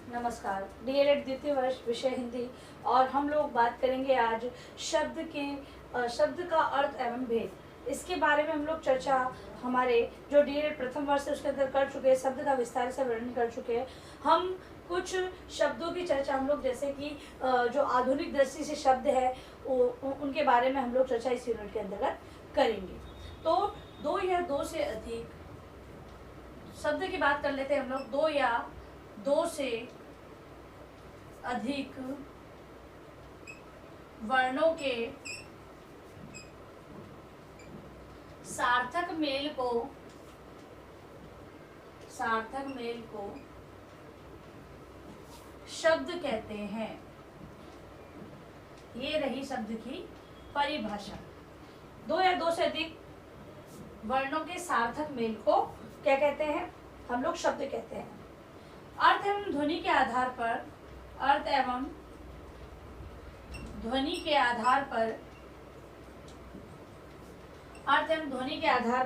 नमस्कार। डीएलएड द्वितीय वर्ष विषय हिंदी और हम लोग बात करेंगे आज शब्द का अर्थ एवं भेद। इसके बारे में हम लोग चर्चा हमारे जो डीएलएड प्रथम वर्ष है उसके अंदर कर चुके हैं, शब्द का विस्तार से वर्णन कर चुके हैं। हम कुछ शब्दों की चर्चा हम लोग जैसे कि जो आधुनिक दृष्टि से शब्द है उनके बारे में हम लोग चर्चा इस यूनिट के अंतर्गत करेंगे। तो दो या दो से अधिक शब्द की बात कर लेते हैं हम लोग। दो या दो से अधिक वर्णों के सार्थक मेल को शब्द कहते हैं। ये रही शब्द की परिभाषा। दो या दो से अधिक वर्णों के सार्थक मेल को क्या कहते हैं? हम लोग शब्द कहते हैं। अर्थ एवं ध्वनि के आधार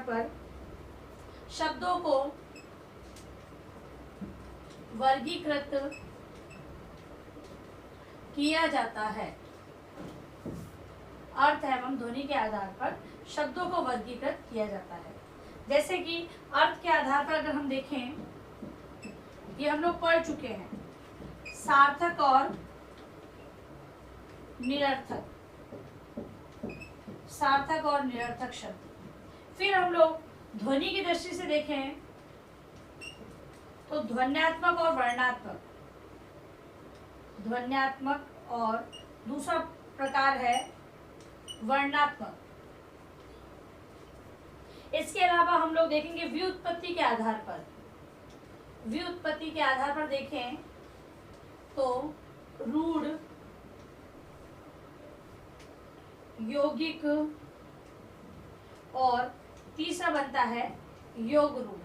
पर शब्दों को वर्गीकृत किया जाता है। अर्थ एवं ध्वनि के आधार पर शब्दों को वर्गीकृत किया जाता है। जैसे कि अर्थ के आधार पर अगर हम देखें, ये हम लोग पढ़ चुके हैं, सार्थक और निरर्थक शब्द। फिर हम लोग ध्वनि की दृष्टि से देखें तो ध्वन्यात्मक और दूसरा प्रकार है वर्णात्मक। इसके अलावा हम लोग देखेंगे व्युत्पत्ति के आधार पर देखें तो रूढ़, यौगिक और तीसरा बनता है योग रूढ़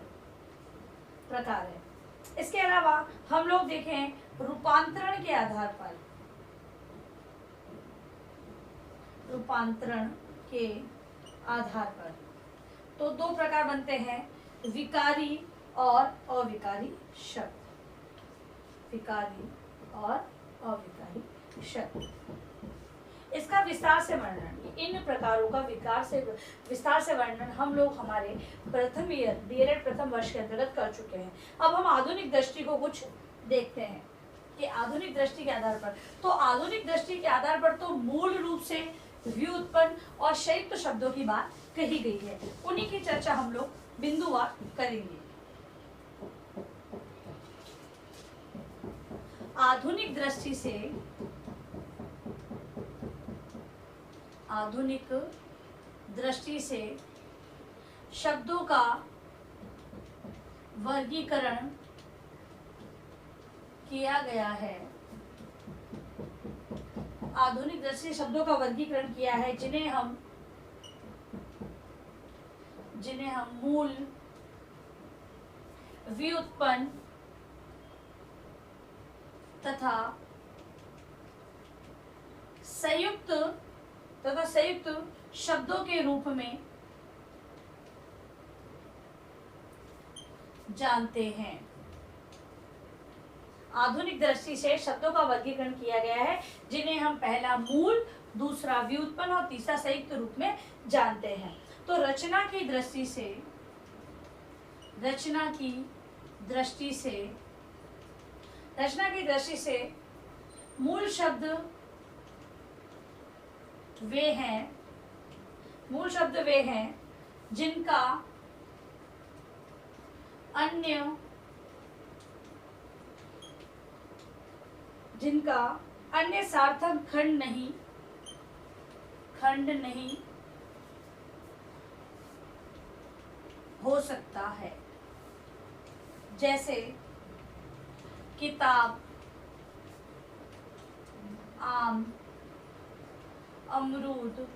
प्रकार है। इसके अलावा हम लोग देखें रूपांतरण के आधार पर तो दो प्रकार बनते हैं, विकारी और अविकारी शब्द। इसका विस्तार से वर्णन, इन प्रकारों का विस्तार से वर्णन हम लोग हमारे प्रथम ईयर डीएलएड प्रथम वर्ष के अंतर्गत कर चुके हैं। अब हम आधुनिक दृष्टि को कुछ देखते हैं कि आधुनिक दृष्टि के आधार पर तो मूल रूप से व्युत्पन्न और संयुक्त शब्दों की बात कही गई है। उन्हीं की चर्चा हम लोग बिंदुवार करेंगे। आधुनिक दृष्टि से शब्दों का वर्गीकरण किया गया है। आधुनिक दृष्टि से शब्दों का वर्गीकरण किया है जिन्हें हम मूल, व्युत्पन्न तथा संयुक्त शब्दों के रूप में जानते हैं। आधुनिक दृष्टि से शब्दों का वर्गीकरण किया गया है जिन्हें हम पहला मूल, दूसरा व्युत्पन्न और तीसरा संयुक्त रूप में जानते हैं। तो रचना की दृष्टि से मूल शब्द वे हैं जिनका अन्य सार्थक खंड नहीं हो सकता है। जैसे किताब, आम, अमरूद,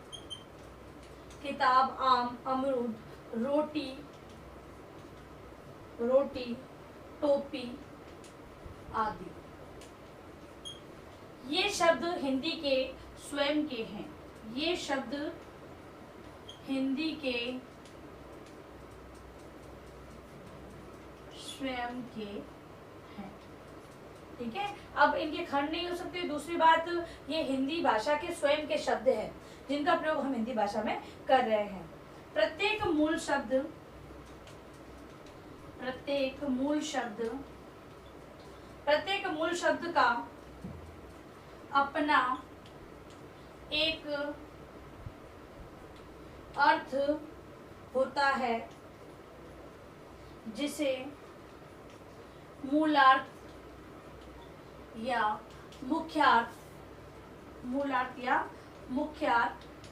रोटी, टोपी आदि। ये शब्द हिंदी के स्वयं के हैं। स्वयं के हैं। ठीक है। अब इनके खंड नहीं हो सकते। दूसरी बात, ये हिंदी भाषा के स्वयं के शब्द हैं जिनका प्रयोग हम हिंदी भाषा में कर रहे हैं। प्रत्येक मूल शब्द का अपना एक अर्थ होता है जिसे मूलार्थ या मुख्यार्थ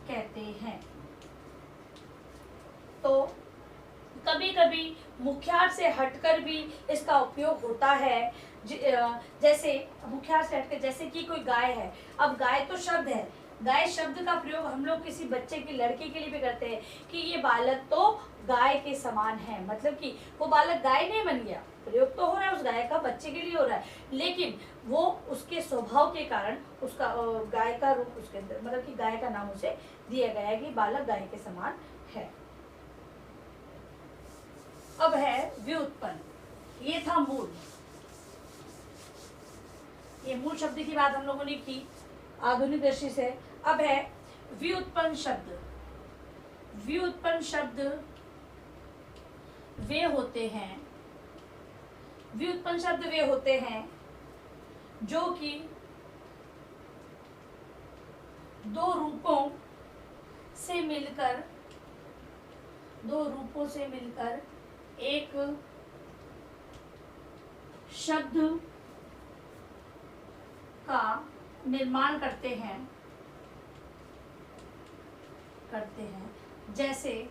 कहते हैं। तो कभी कभी मुख्यार्थ से हटकर भी इसका उपयोग होता है। जैसे मुख्यार्थ से हटकर, जैसे कि कोई गाय है। अब गाय तो शब्द है, गाय शब्द का प्रयोग हम लोग किसी बच्चे की, लड़के के लिए भी करते हैं कि ये बालक तो गाय के समान है। मतलब कि वो बालक गाय नहीं बन गया, प्रयोग तो हो रहा है उस गाय का, बच्चे के लिए हो रहा है, लेकिन वो उसके स्वभाव के कारण उसका गाय का रूप उसके अंदर, मतलब कि गाय का नाम उसे दिया गया है कि बालक गाय के समान है। अब है व्युत्पन्न। ये था मूल, ये मूल शब्द की बात हम लोगों ने की आधुनिक दृष्टि से। अब है व्युत्पन्न शब्द। व्युत्पन्न शब्द वे होते हैं जो कि दो रूपों से मिलकर एक शब्द का निर्माण करते हैं। जैसे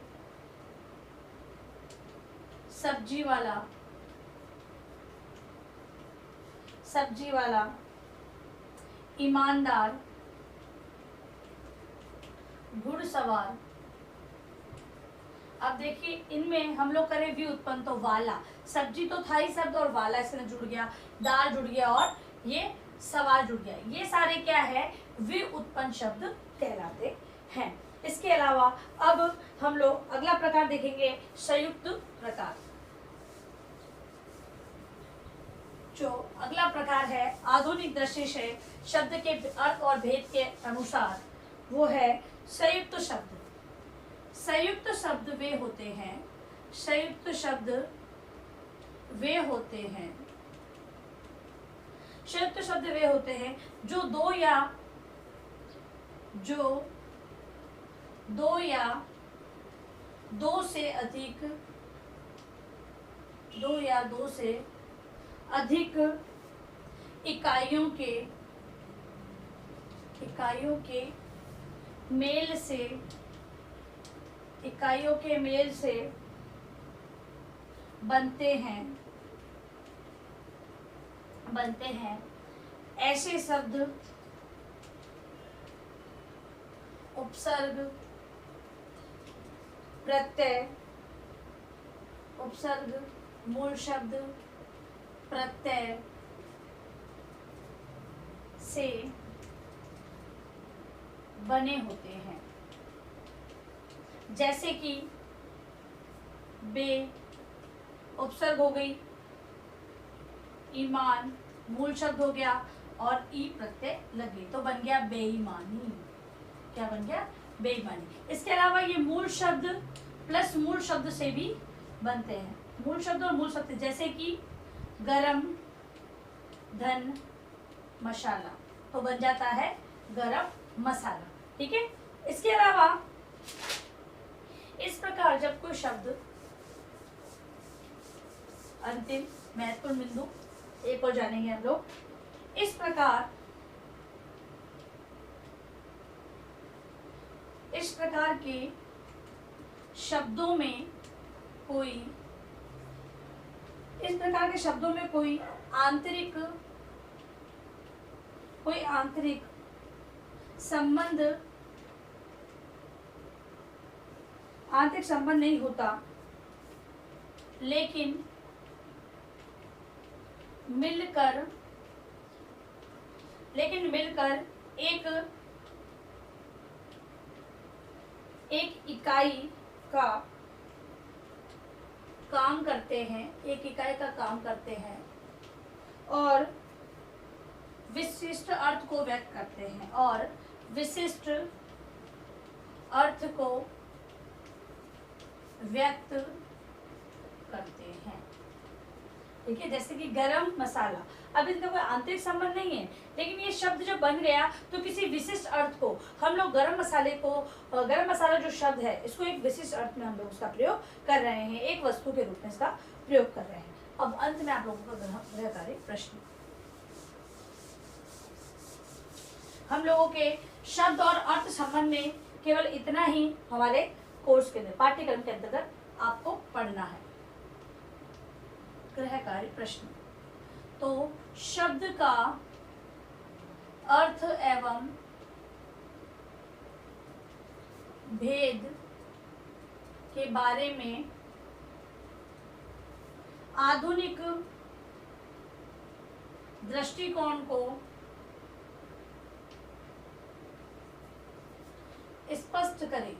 सब्जी वाला, ईमानदार, घुड़सवार। अब देखिए इनमें हम लोग करें व्युत्पन्न, तो वाला, सब्जी तो था ही शब्द और वाला इसमें जुड़ गया, दाल जुड़ गया और ये सवाल जुड़ गया। ये सारे क्या है, व्युत्पन्न शब्द कहलाते हैं। इसके अलावा अब हम लोग अगला प्रकार देखेंगे, संयुक्त प्रकार। जो अगला प्रकार है आधुनिक दृष्टि से शब्द के अर्थ और भेद के अनुसार, वो है संयुक्त शब्द। संयुक्त शब्द वे होते हैं जो दो या दो से अधिक इकाइयों के मेल से बनते हैं। ऐसे शब्द उपसर्ग, प्रत्यय, मूल शब्द, प्रत्यय से बने होते हैं। जैसे कि बे उपसर्ग हो गई, ईमान मूल शब्द हो गया और ई प्रत्यय लग गई, तो बन गया बेईमानी। क्या बन गया, बेईमानी। इसके अलावा ये मूल शब्द प्लस मूल शब्द से भी बनते हैं। मूल शब्द और मूल शब्द जैसे कि गरम, धन, मसाला, तो बन जाता है गरम मसाला। ठीक है। इसके अलावा इस प्रकार जब कोई शब्द, अंतिम महत्वपूर्ण बिंदु एक और जानेंगे हम लोग, इस प्रकार के शब्दों में कोई आंतरिक संबंध नहीं होता, लेकिन मिलकर एक इकाई का काम करते हैं, और विशिष्ट अर्थ को व्यक्त करते हैं और विशिष्ट अर्थ को व्यक्त करते हैं। देखिए जैसे कि गरम मसाला, अब इनका कोई आंतरिक संबंध नहीं है, लेकिन ये शब्द जब बन गया तो किसी विशिष्ट अर्थ को हम लोग गरम मसाले को, गरम मसाला जो शब्द है इसको एक विशिष्ट अर्थ में हम लोग उसका प्रयोग कर रहे हैं, एक वस्तु के रूप में इसका प्रयोग कर रहे हैं। अब अंत में आप लोगों का गृहकार्य प्रश्न, हम लोगों के शब्द और अर्थ संबंध में केवल इतना ही हमारे कोर्स के अंदर, पाठ्यक्रम के अंतर्गत आपको पढ़ना है। गृहकार्य प्रश्न, तो शब्द का अर्थ एवं भेद के बारे में आधुनिक दृष्टिकोण को स्पष्ट करें।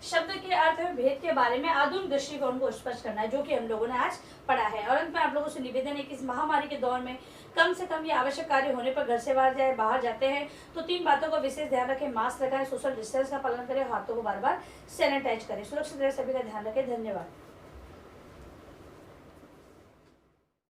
शब्द के अर्थ एवं भेद के बारे में आधुनिक दृष्टिकोण को स्पष्ट करना है, जो कि हम लोगों ने आज पढ़ा है। और अंत में आप लोगों से निवेदन है कि इस महामारी के दौर में कम से कम ये आवश्यक कार्य होने पर घर से बाहर जाते हैं तो 3 बातों का विशेष ध्यान रखें। मास्क लगाएं, सोशल डिस्टेंस का पालन करें, हाथों को बार बार सैनिटाइज करें। सुरक्षित रहे, सभी का ध्यान रखें। धन्यवाद।